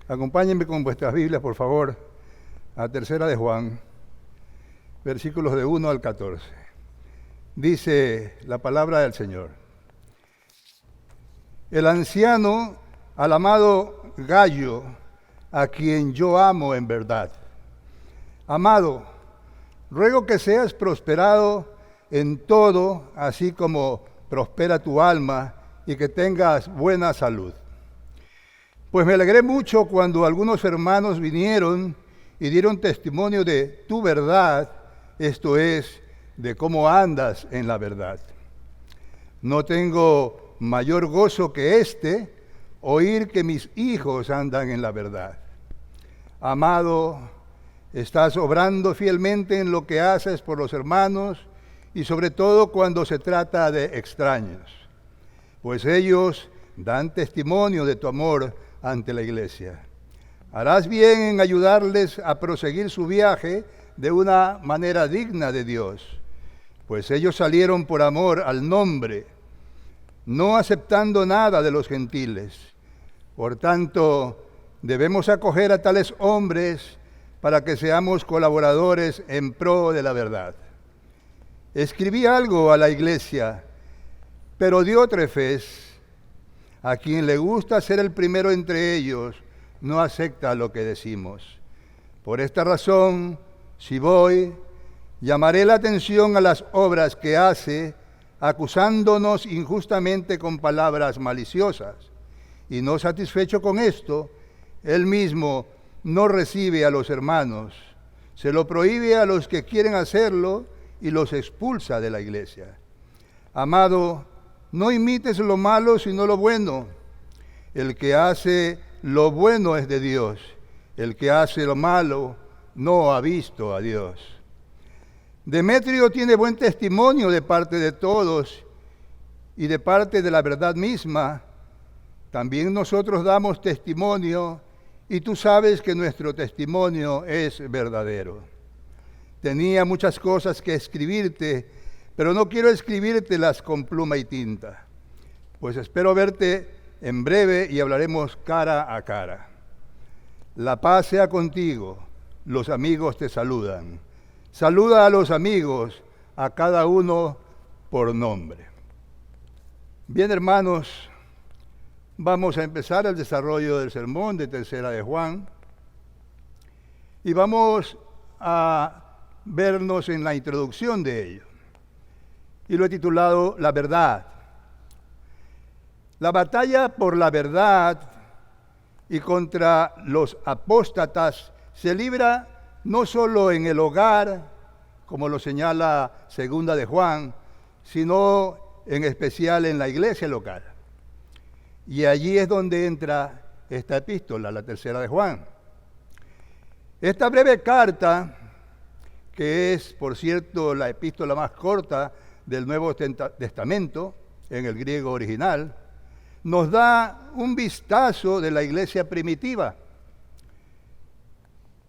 Acompáñenme con vuestras Biblias, por favor, a Tercera de Juan, versículos de 1 al 14. Dice la palabra del Señor: el anciano al amado Gayo, a quien yo amo en verdad. Amado, ruego que seas prosperado en todo, así como prospera tu alma, y que tengas buena salud. Pues me alegré mucho cuando algunos hermanos vinieron y dieron testimonio de tu verdad, esto es, de cómo andas en la verdad. No tengo mayor gozo que oír que mis hijos andan en la verdad. Amado, estás obrando fielmente en lo que haces por los hermanos y sobre todo cuando se trata de extraños, pues ellos dan testimonio de tu amor ante la iglesia. Harás bien en ayudarles a proseguir su viaje de una manera digna de Dios, pues ellos salieron por amor al nombre, no aceptando nada de los gentiles. Por tanto, debemos acoger a tales hombres para que seamos colaboradores en pro de la verdad. Escribí algo a la iglesia, pero Diótrefes, a quien le gusta ser el primero entre ellos, no acepta lo que decimos. Por esta razón, si voy, llamaré la atención a las obras que hace, acusándonos injustamente con palabras maliciosas. Y no satisfecho con esto, él mismo no recibe a los hermanos, se lo prohíbe a los que quieren hacerlo y los expulsa de la iglesia. Amado, no imites lo malo, sino lo bueno. El que hace lo bueno es de Dios. El que hace lo malo no ha visto a Dios. Demetrio tiene buen testimonio de parte de todos y de parte de la verdad misma. También nosotros damos testimonio y tú sabes que nuestro testimonio es verdadero. Tenía muchas cosas que escribirte, pero no quiero escribírtelas con pluma y tinta, pues espero verte en breve y hablaremos cara a cara. La paz sea contigo, los amigos te saludan. Saluda a los amigos, a cada uno por nombre. Bien, hermanos, vamos a empezar el desarrollo del sermón de Tercera de Juan y vamos a vernos en la introducción de ello. Y lo he titulado La verdad. La batalla por la verdad y contra los apóstatas se libra no solo en el hogar, como lo señala Segunda de Juan, sino en especial en la iglesia local. Y allí es donde entra esta epístola, la Tercera de Juan. Esta breve carta, que es, por cierto, la epístola más corta del Nuevo Testamento, en el griego original, nos da un vistazo de la iglesia primitiva,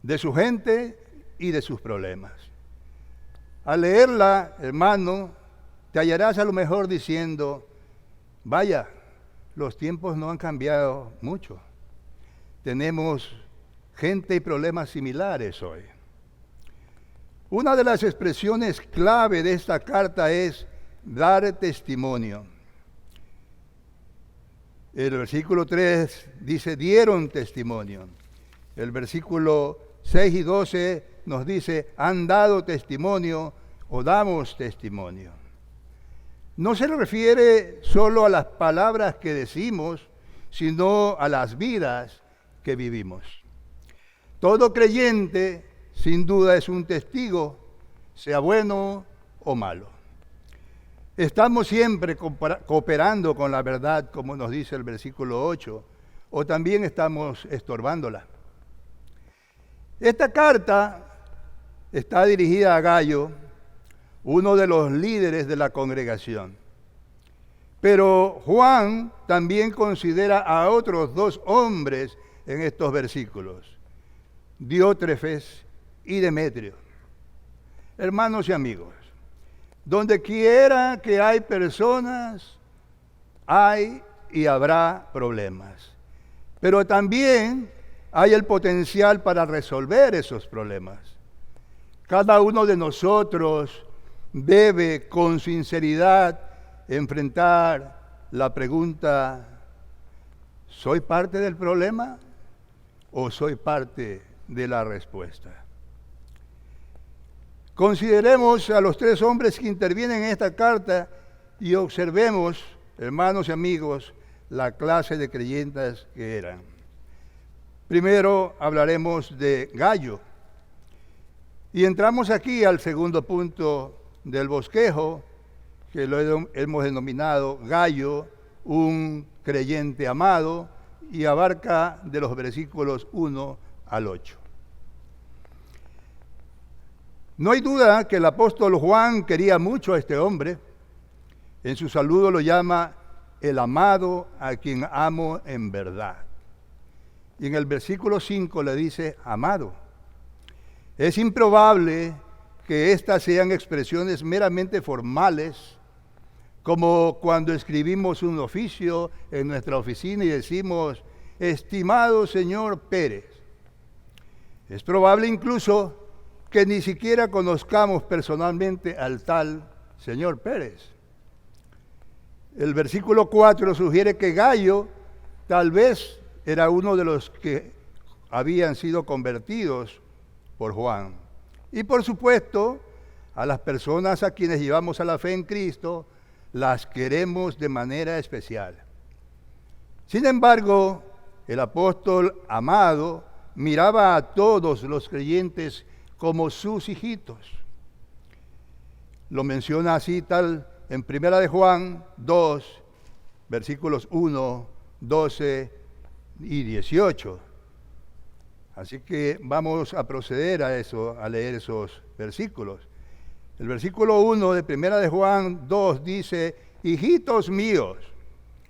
de su gente y de sus problemas. Al leerla, hermano, te hallarás a lo mejor diciendo: vaya, los tiempos no han cambiado mucho. Tenemos gente y problemas similares hoy. Una de las expresiones clave de esta carta es dar testimonio. El versículo 3 dice, dieron testimonio. El versículo 6 y 12 nos dice, han dado testimonio o damos testimonio. No se refiere solo a las palabras que decimos, sino a las vidas que vivimos. Todo creyente, sin duda, es un testigo, sea bueno o malo. Estamos siempre cooperando con la verdad, como nos dice el versículo 8, o también estamos estorbándola. Esta carta está dirigida a Gayo, uno de los líderes de la congregación. Pero Juan también considera a otros dos hombres en estos versículos, Diótrefes y Demetrio. Hermanos y amigos, donde quiera que hay personas, hay y habrá problemas. Pero también hay el potencial para resolver esos problemas. Cada uno de nosotros debe con sinceridad enfrentar la pregunta: ¿soy parte del problema o soy parte de la respuesta? Consideremos a los tres hombres que intervienen en esta carta y observemos, hermanos y amigos, la clase de creyentes que eran. Primero hablaremos de Gayo. Y entramos aquí al segundo punto del bosquejo, que lo hemos denominado Gayo, un creyente amado, y abarca de los versículos 1 al 8. No hay duda que el apóstol Juan quería mucho a este hombre. En su saludo lo llama el amado a quien amo en verdad. Y en el versículo 5 le dice amado. Es improbable que estas sean expresiones meramente formales, como cuando escribimos un oficio en nuestra oficina y decimos, estimado señor Pérez. Es probable incluso que ni siquiera conozcamos personalmente al tal señor Pérez. El versículo 4 sugiere que Gayo tal vez era uno de los que habían sido convertidos por Juan. Y por supuesto, a las personas a quienes llevamos a la fe en Cristo, las queremos de manera especial. Sin embargo, el apóstol amado miraba a todos los creyentes como sus hijitos. Lo menciona así tal en 1 de Juan 2, versículos 1, 12 y 18. Así que vamos a proceder a eso, a leer esos versículos. El versículo 1 de 1 de Juan 2 dice, hijitos míos,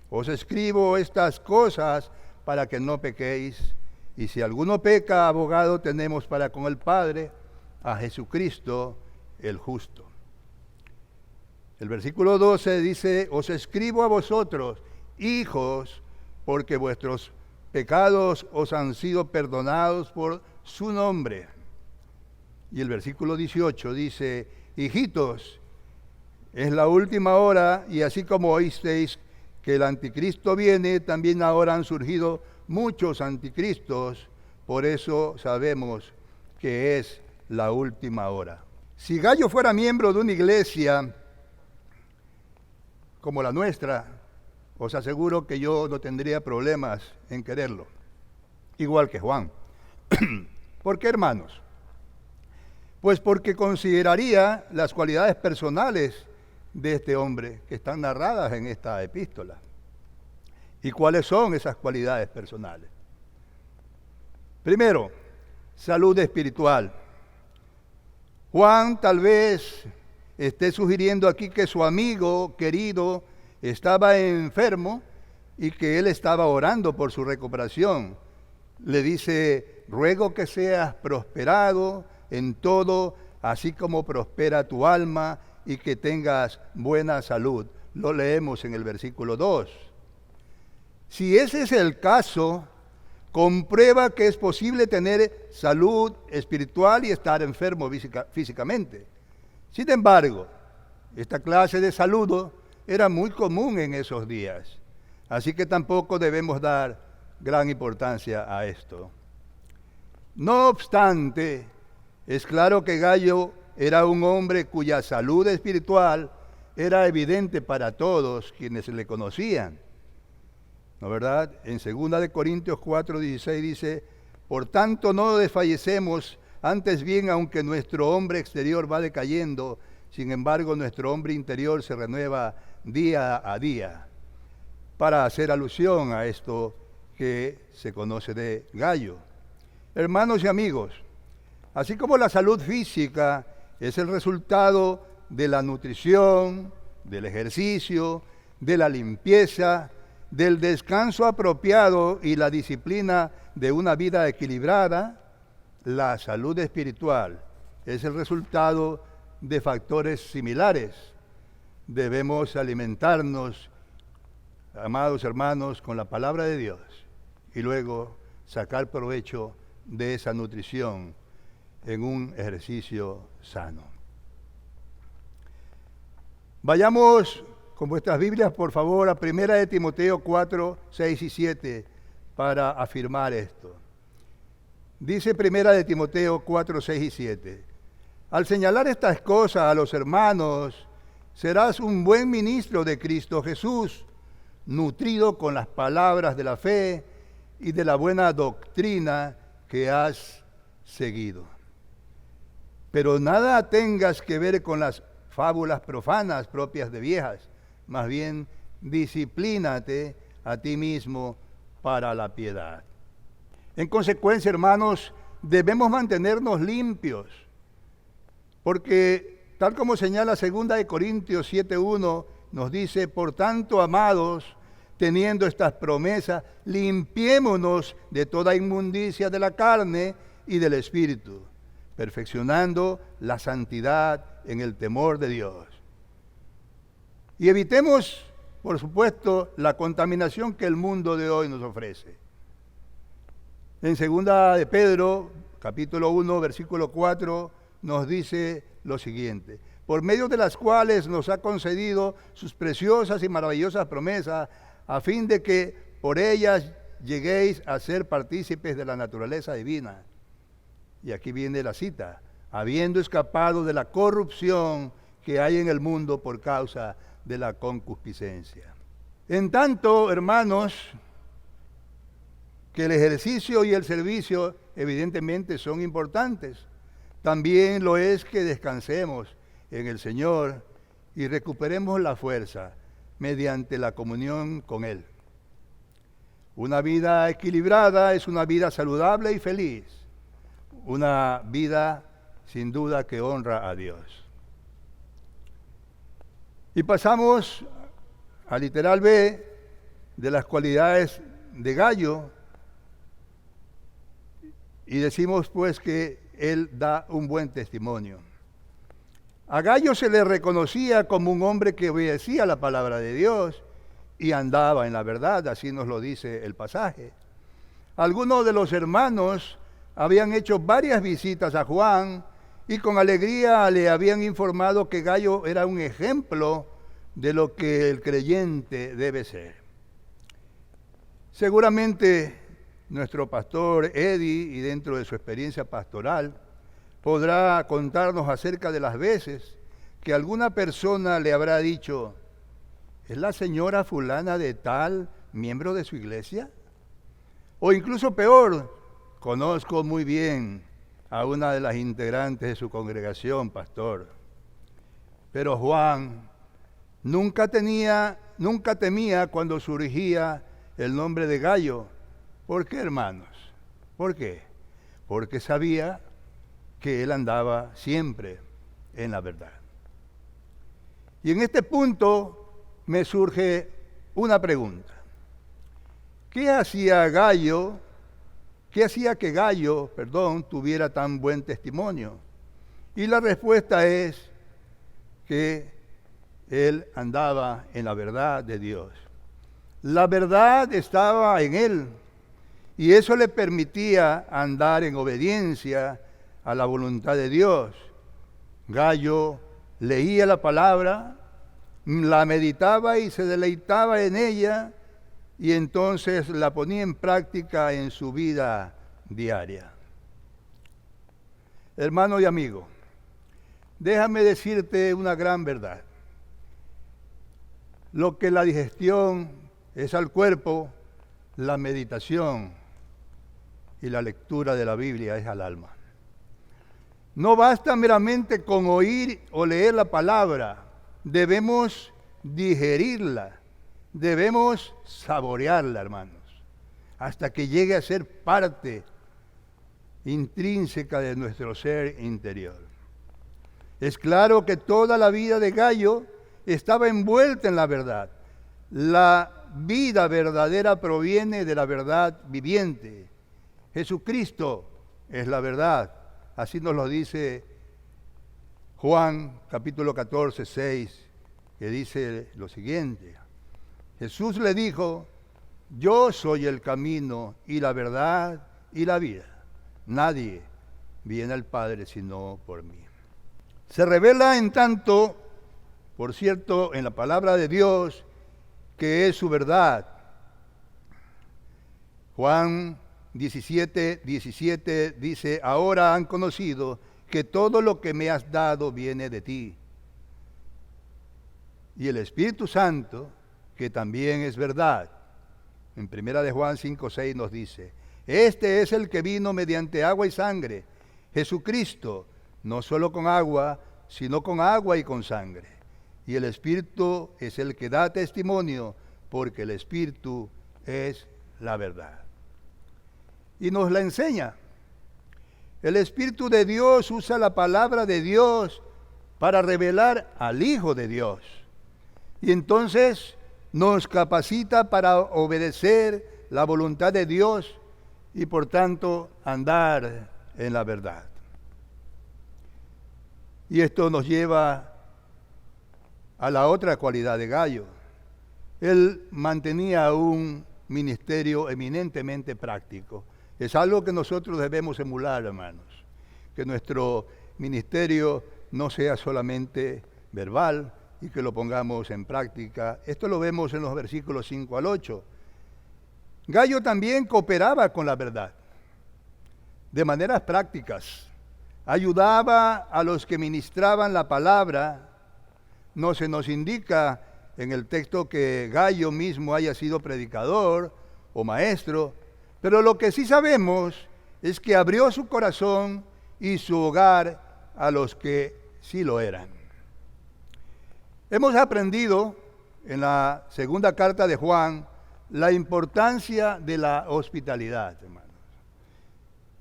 os escribo estas cosas para que no pequéis. Y si alguno peca, abogado tenemos para con el Padre, a Jesucristo el justo. El versículo 12 dice, os escribo a vosotros, hijos, porque vuestros pecados os han sido perdonados por su nombre. Y el versículo 18 dice, hijitos, es la última hora, y así como oísteis que el anticristo viene, también ahora han surgido muchos anticristos, por eso sabemos que es la última hora. Si Gayo fuera miembro de una iglesia como la nuestra, os aseguro que yo no tendría problemas en quererlo, igual que Juan. ¿Por qué, hermanos? Pues porque consideraría las cualidades personales de este hombre que están narradas en esta epístola. ¿Y cuáles son esas cualidades personales? Primero, salud espiritual. Juan tal vez esté sugiriendo aquí que su amigo querido estaba enfermo y que él estaba orando por su recuperación. Le dice, ruego que seas prosperado en todo, así como prospera tu alma y que tengas buena salud. Lo leemos en el versículo 2. Si ese es el caso, comprueba que es posible tener salud espiritual y estar enfermo físicamente. Sin embargo, esta clase de saludo era muy común en esos días, así que tampoco debemos dar gran importancia a esto. No obstante, es claro que Gayo era un hombre cuya salud espiritual era evidente para todos quienes le conocían. ¿No verdad? En 2 de Corintios 4:16 dice, por tanto no desfallecemos, antes bien aunque nuestro hombre exterior va decayendo, sin embargo nuestro hombre interior se renueva día a día, para hacer alusión a esto que se conoce de Gayo. Hermanos y amigos, así como la salud física es el resultado de la nutrición, del ejercicio, de la limpieza, del descanso apropiado y la disciplina de una vida equilibrada, la salud espiritual es el resultado de factores similares. Debemos alimentarnos, amados hermanos, con la palabra de Dios y luego sacar provecho de esa nutrición en un ejercicio sano. Vayamos con vuestras Biblias, por favor, a 1 de Timoteo 4, 6 y 7 para afirmar esto. Dice 1 de Timoteo 4, 6 y 7. Al señalar estas cosas a los hermanos, serás un buen ministro de Cristo Jesús, nutrido con las palabras de la fe y de la buena doctrina que has seguido. Pero nada tengas que ver con las fábulas profanas propias de viejas, más bien disciplínate a ti mismo para la piedad. En consecuencia, hermanos, debemos mantenernos limpios, porque tal como señala 2 de Corintios 7:1, nos dice: por tanto, amados, teniendo estas promesas, limpiémonos de toda inmundicia de la carne y del espíritu, perfeccionando la santidad en el temor de Dios. Y evitemos, por supuesto, la contaminación que el mundo de hoy nos ofrece. En 2 de Pedro, capítulo 1, versículo 4, nos dice lo siguiente: por medio de las cuales nos ha concedido sus preciosas y maravillosas promesas, a fin de que por ellas lleguéis a ser partícipes de la naturaleza divina. Y aquí viene la cita: habiendo escapado de la corrupción que hay en el mundo por causa de la concupiscencia. En tanto, hermanos, que el ejercicio y el servicio evidentemente son importantes, también lo es que descansemos en el Señor y recuperemos la fuerza mediante la comunión con Él. Una vida equilibrada es una vida saludable y feliz, una vida sin duda que honra a Dios. Y pasamos al literal B de las cualidades de Gayo, y decimos pues que él da un buen testimonio. A Gayo se le reconocía como un hombre que obedecía la palabra de Dios y andaba en la verdad, así nos lo dice el pasaje. Algunos de los hermanos habían hecho varias visitas a Juan y con alegría le habían informado que Gayo era un ejemplo de lo que el creyente debe ser. Seguramente nuestro pastor Eddie, y dentro de su experiencia pastoral, podrá contarnos acerca de las veces que alguna persona le habrá dicho: ¿es la señora fulana de tal miembro de su iglesia? O incluso peor: conozco muy bien a una de las integrantes de su congregación, pastor. Pero Juan nunca temía cuando surgía el nombre de Gayo. ¿Por qué, hermanos? ¿Por qué? Porque sabía que él andaba siempre en la verdad. Y en este punto me surge una pregunta. ¿Qué hacía que Gayo tuviera tan buen testimonio? Y la respuesta es que él andaba en la verdad de Dios. La verdad estaba en él y eso le permitía andar en obediencia a la voluntad de Dios. Gayo leía la palabra, la meditaba y se deleitaba en ella, y entonces la ponía en práctica en su vida diaria. Hermano y amigo, déjame decirte una gran verdad. Lo que la digestión es al cuerpo, la meditación y la lectura de la Biblia es al alma. No basta meramente con oír o leer la palabra, debemos digerirla, debemos saborearla, hermanos, hasta que llegue a ser parte intrínseca de nuestro ser interior. Es claro que toda la vida de Gayo estaba envuelta en la verdad. La vida verdadera proviene de la verdad viviente. Jesucristo es la verdad. Así nos lo dice Juan capítulo 14, 6, que dice lo siguiente. Jesús le dijo: yo soy el camino y la verdad y la vida. Nadie viene al Padre sino por mí. Se revela en tanto, por cierto, en la palabra de Dios, que es su verdad. Juan 17:17 dice, ahora han conocido que todo lo que me has dado viene de ti. Y el Espíritu Santo, que también es verdad. En primera de Juan 5:6 nos dice, este es el que vino mediante agua y sangre, Jesucristo, no solo con agua, sino con agua y con sangre. Y el Espíritu es el que da testimonio, porque el Espíritu es la verdad. Y nos la enseña. El Espíritu de Dios usa la palabra de Dios para revelar al Hijo de Dios. Y entonces nos capacita para obedecer la voluntad de Dios y por tanto andar en la verdad. Y esto nos lleva a la otra cualidad de Gallo. Él mantenía un ministerio eminentemente práctico. Es algo que nosotros debemos emular, hermanos. Que nuestro ministerio no sea solamente verbal y que lo pongamos en práctica. Esto lo vemos en los versículos 5 al 8. Gallo también cooperaba con la verdad, de maneras prácticas. Ayudaba a los que ministraban la palabra. No se nos indica en el texto que Gallo mismo haya sido predicador o maestro, pero lo que sí sabemos es que abrió su corazón y su hogar a los que sí lo eran. Hemos aprendido en la segunda carta de Juan la importancia de la hospitalidad, hermanos,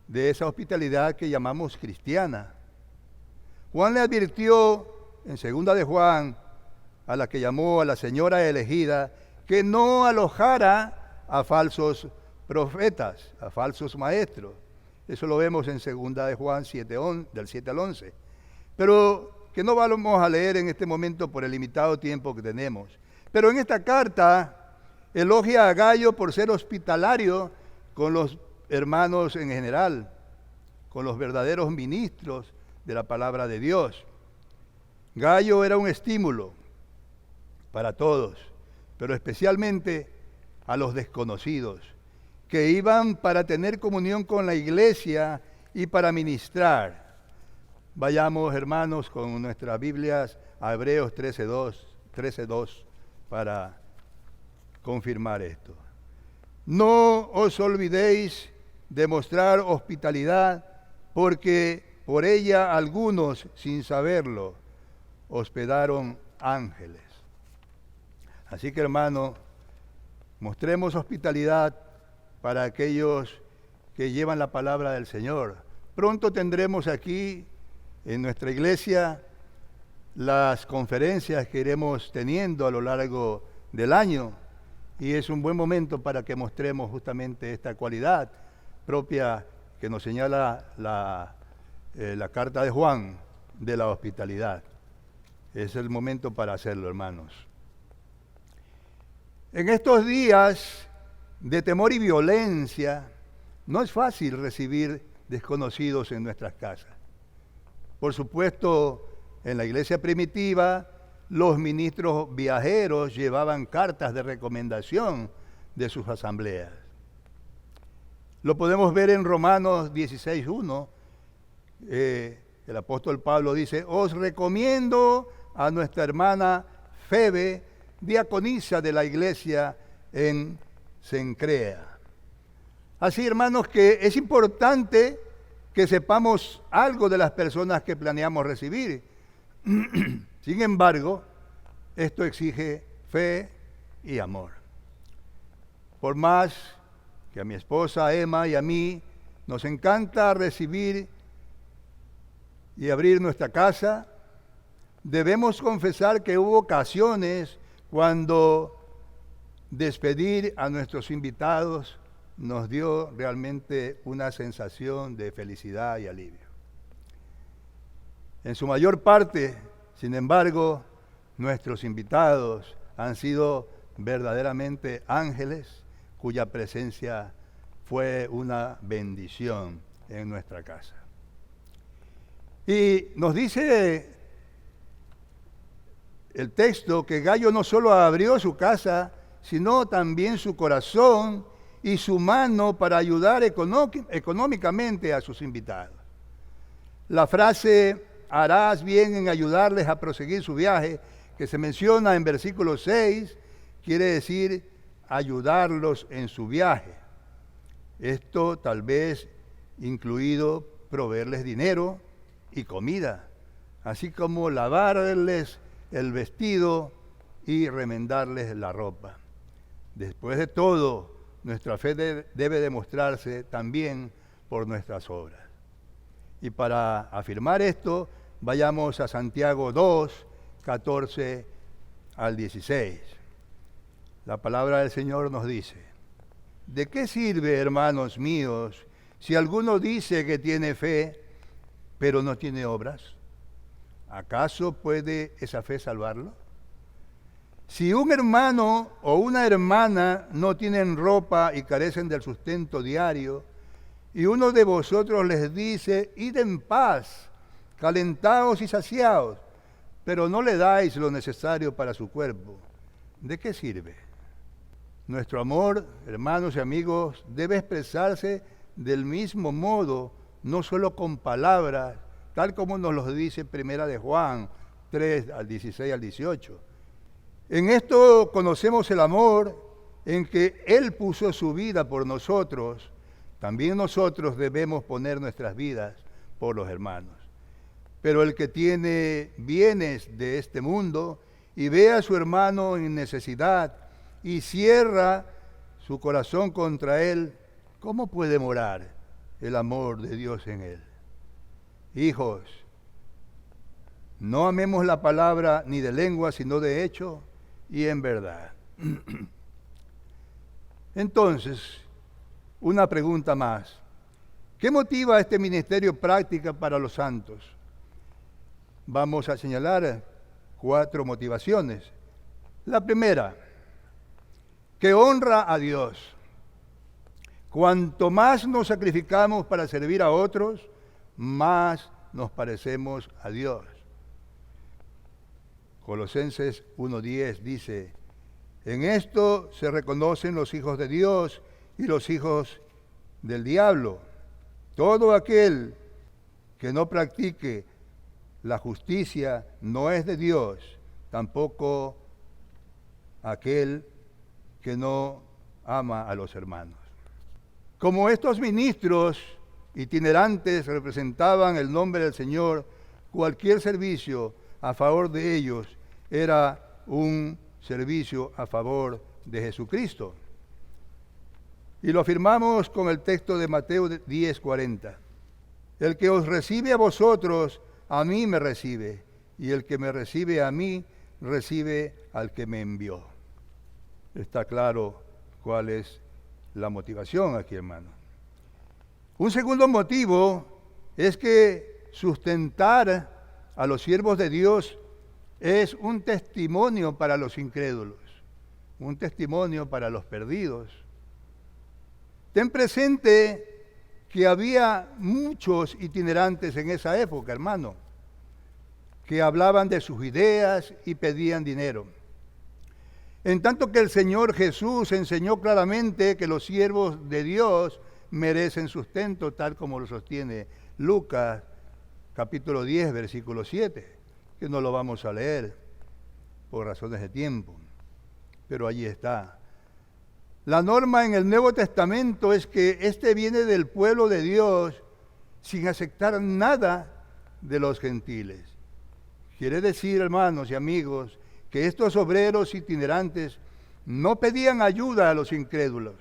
de esa hospitalidad que llamamos cristiana. Juan le advirtió en segunda de Juan a la que llamó a la señora elegida que no alojara a falsos profetas, a falsos maestros. Eso lo vemos en segunda de Juan 7, del 7 al 11. Pero que no vamos a leer en este momento por el limitado tiempo que tenemos. Pero en esta carta elogia a Gallo por ser hospitalario con los hermanos en general, con los verdaderos ministros de la palabra de Dios. Gallo era un estímulo para todos, pero especialmente a los desconocidos, que iban para tener comunión con la iglesia y para ministrar. Vayamos, hermanos, con nuestras Biblias a Hebreos 13:2 para confirmar esto. No os olvidéis de mostrar hospitalidad, porque por ella algunos, sin saberlo, hospedaron ángeles. Así que, hermano, mostremos hospitalidad para aquellos que llevan la palabra del Señor. Pronto tendremos aquí en nuestra iglesia las conferencias que iremos teniendo a lo largo del año, y es un buen momento para que mostremos justamente esta cualidad propia que nos señala la carta de Juan de la hospitalidad. Es el momento para hacerlo, hermanos. En estos días de temor y violencia, no es fácil recibir desconocidos en nuestras casas. Por supuesto, en la iglesia primitiva, los ministros viajeros llevaban cartas de recomendación de sus asambleas. Lo podemos ver en Romanos 16:1. El apóstol Pablo dice, os recomiendo a nuestra hermana Febe, diaconisa de la iglesia en Cencrea. Así, hermanos, que es importante que sepamos algo de las personas que planeamos recibir. Sin embargo, esto exige fe y amor. Por más que a mi esposa Emma y a mí nos encanta recibir y abrir nuestra casa, debemos confesar que hubo ocasiones cuando despedir a nuestros invitados nos dio realmente una sensación de felicidad y alivio. En su mayor parte, sin embargo, nuestros invitados han sido verdaderamente ángeles cuya presencia fue una bendición en nuestra casa. Y nos dice el texto que Gayo no solo abrió su casa, sino también su corazón y su mano para ayudar económicamente a sus invitados. La frase harás bien en ayudarles a proseguir su viaje, que se menciona en versículo 6, quiere decir ayudarlos en su viaje. Esto tal vez incluido proveerles dinero y comida, así como lavarles el vestido y remendarles la ropa. Después de todo, nuestra fe debe demostrarse también por nuestras obras. Y para afirmar esto, vayamos a Santiago 2, 14 al 16. La palabra del Señor nos dice: ¿de qué sirve, hermanos míos, si alguno dice que tiene fe, pero no tiene obras? ¿Acaso puede esa fe salvarlo? Si un hermano o una hermana no tienen ropa y carecen del sustento diario, y uno de vosotros les dice, id en paz, calentaos y saciaos, pero no le dais lo necesario para su cuerpo, ¿de qué sirve? Nuestro amor, hermanos y amigos, debe expresarse del mismo modo, no solo con palabras, tal como nos lo dice Primera de Juan 3, al 16 al 18. En esto conocemos el amor en que Él puso su vida por nosotros. También nosotros debemos poner nuestras vidas por los hermanos. Pero el que tiene bienes de este mundo y ve a su hermano en necesidad y cierra su corazón contra él, ¿cómo puede morar el amor de Dios en él? Hijos, no amemos la palabra ni de lengua, sino de hecho y en verdad. Entonces, una pregunta más. ¿Qué motiva este ministerio práctica para los santos? Vamos a señalar 4 motivaciones. La primera, que honra a Dios. Cuanto más nos sacrificamos para servir a otros, más nos parecemos a Dios. Colosenses 1:10 dice, en esto se reconocen los hijos de Dios y los hijos del diablo. Todo aquel que no practique la justicia no es de Dios, tampoco aquel que no ama a los hermanos. Como estos ministros itinerantes representaban el nombre del Señor, cualquier servicio a favor de ellos era un servicio a favor de Jesucristo. Y lo afirmamos con el texto de Mateo 10:40. El que os recibe a vosotros, a mí me recibe, y el que me recibe a mí, recibe al que me envió. Está claro cuál es la motivación aquí, hermano. Un segundo motivo es que sustentar a los siervos de Dios es un testimonio para los incrédulos, un testimonio para los perdidos. Ten presente que había muchos itinerantes en esa época, hermano, que hablaban de sus ideas y pedían dinero. En tanto que el Señor Jesús enseñó claramente que los siervos de Dios merecen sustento, tal como lo sostiene Lucas, capítulo 10, versículo 7, que no lo vamos a leer por razones de tiempo, pero allí está. La norma en el Nuevo Testamento es que este viene del pueblo de Dios sin aceptar nada de los gentiles. Quiere decir, hermanos y amigos, que estos obreros itinerantes no pedían ayuda a los incrédulos.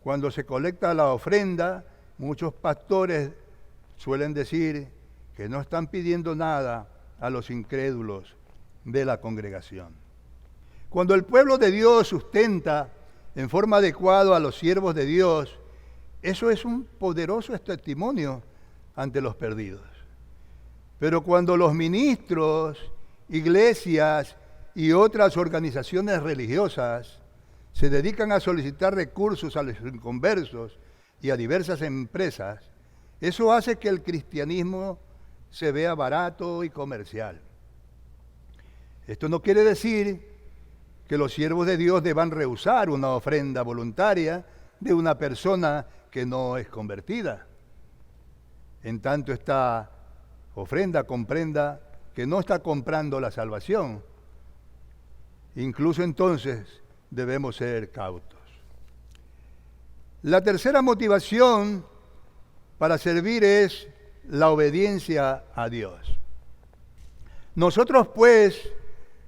Cuando se colecta la ofrenda, muchos pastores suelen decir que no están pidiendo nada a los incrédulos de la congregación. Cuando el pueblo de Dios sustenta en forma adecuada a los siervos de Dios, eso es un poderoso testimonio ante los perdidos. Pero cuando los ministros, iglesias y otras organizaciones religiosas se dedican a solicitar recursos a los inconversos y a diversas empresas, eso hace que el cristianismo se vea barato y comercial. Esto no quiere decir que los siervos de Dios deban rehusar una ofrenda voluntaria de una persona que no es convertida. En tanto esta ofrenda comprenda que no está comprando la salvación. Incluso entonces debemos ser cautos. La tercera motivación para servir es la obediencia a Dios. Nosotros pues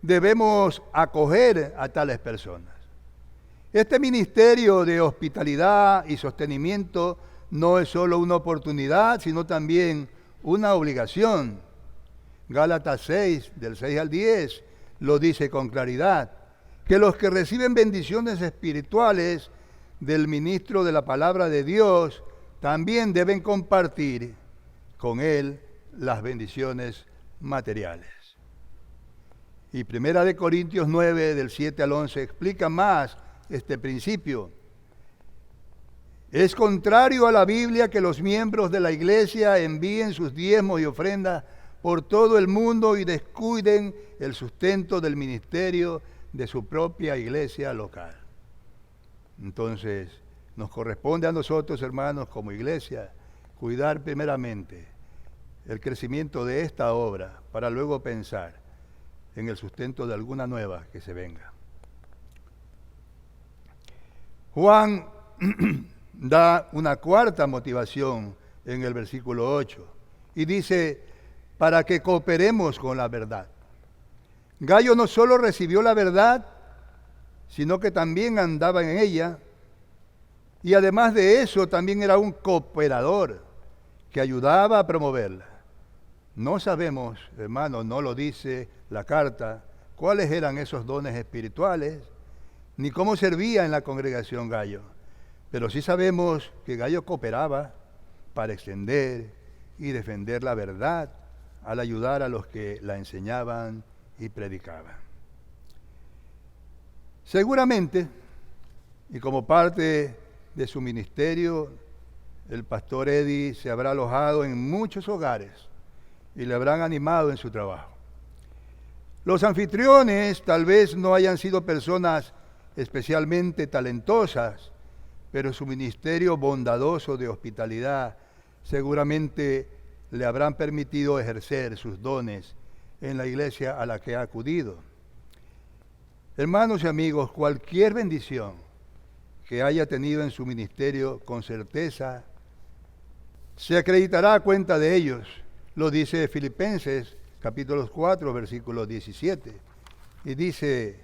debemos acoger a tales personas. Este ministerio de hospitalidad y sostenimiento no es solo una oportunidad, sino también una obligación. Gálatas 6, del 6 al 10, lo dice con claridad, que los que reciben bendiciones espirituales del ministro de la palabra de Dios también deben compartir con él las bendiciones materiales. Y 1 Corintios 9, del 7 al 11, explica más este principio. Es contrario a la Biblia que los miembros de la iglesia envíen sus diezmos y ofrendas por todo el mundo y descuiden el sustento del ministerio de su propia iglesia local. Entonces, nos corresponde a nosotros, hermanos, como iglesia, cuidar primeramente el crecimiento de esta obra para luego pensar en el sustento de alguna nueva que se venga. Juan da una cuarta motivación en el versículo 8 y dice, para que cooperemos con la verdad. Gallo no solo recibió la verdad, sino que también andaba en ella, y además de eso también era un cooperador que ayudaba a promoverla. No sabemos, hermanos, no lo dice la carta, cuáles eran esos dones espirituales, ni cómo servía en la congregación Gallo, pero sí sabemos que Gallo cooperaba para extender y defender la verdad al ayudar a los que la enseñaban y predicaban. Seguramente, y como parte de su ministerio, el pastor Eddie se habrá alojado en muchos hogares y le habrán animado en su trabajo. Los anfitriones tal vez no hayan sido personas especialmente talentosas, pero su ministerio bondadoso de hospitalidad seguramente le habrán permitido ejercer sus dones en la iglesia a la que ha acudido. Hermanos y amigos, cualquier bendición que haya tenido en su ministerio, con certeza, se acreditará a cuenta de ellos. Lo dice Filipenses, capítulo 4, versículo 17. Y dice,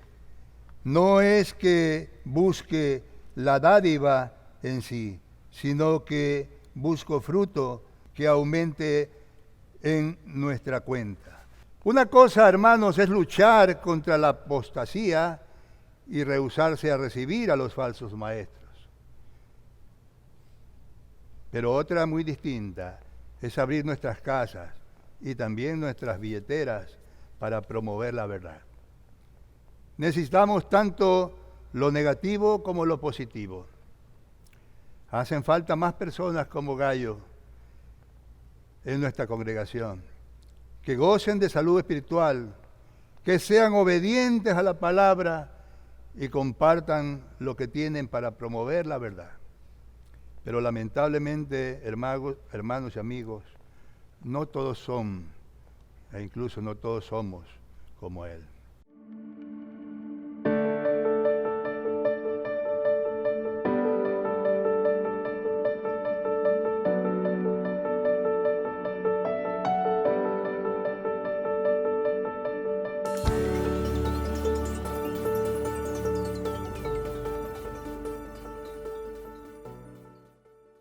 no es que busque la dádiva en sí, sino que busco fruto que aumente en nuestra cuenta. Una cosa, hermanos, es luchar contra la apostasía y rehusarse a recibir a los falsos maestros. Pero otra muy distinta es abrir nuestras casas y también nuestras billeteras para promover la verdad. Necesitamos tanto lo negativo como lo positivo. Hacen falta más personas como Gallo en nuestra congregación, que gocen de salud espiritual, que sean obedientes a la palabra y compartan lo que tienen para promover la verdad. Pero lamentablemente, hermanos y amigos, no todos son, e incluso no todos somos como él.